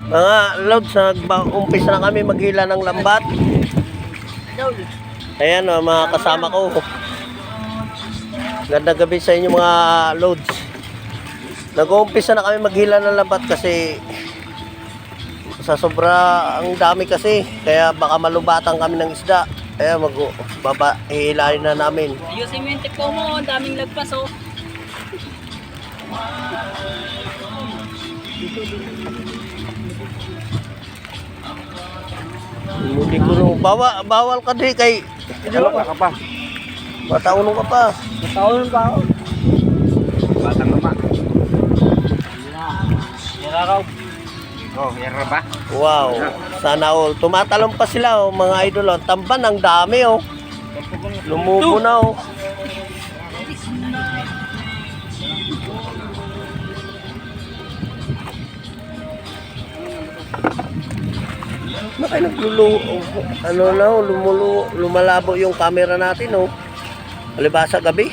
Mga loads, umpisa na kami maghila ng lambat. Ayan o, mga kasama ko. Ganda gabi sa inyo mga loads. Nag-uumpisa na kami maghila ng lambat kasi sa sobra ang dami kasi. Kaya baka malubatan kami ng isda. Kaya hihilahin na namin. Ayusin mo yung tipo mo, ang daming lagpas oh. Hindi ko nung bawal ka di kay Wala ka pa. mataunong ka pa. Taon pa ako. Batang naman. Yara raw. Oh, yara ba? Wow, sana all. Tumatalon pa sila oh, mga idol. Oh. Tamban ang dami oh. Lumubo na oh. Bakit lumalabo yung camera natin oh. Alibasa gabi.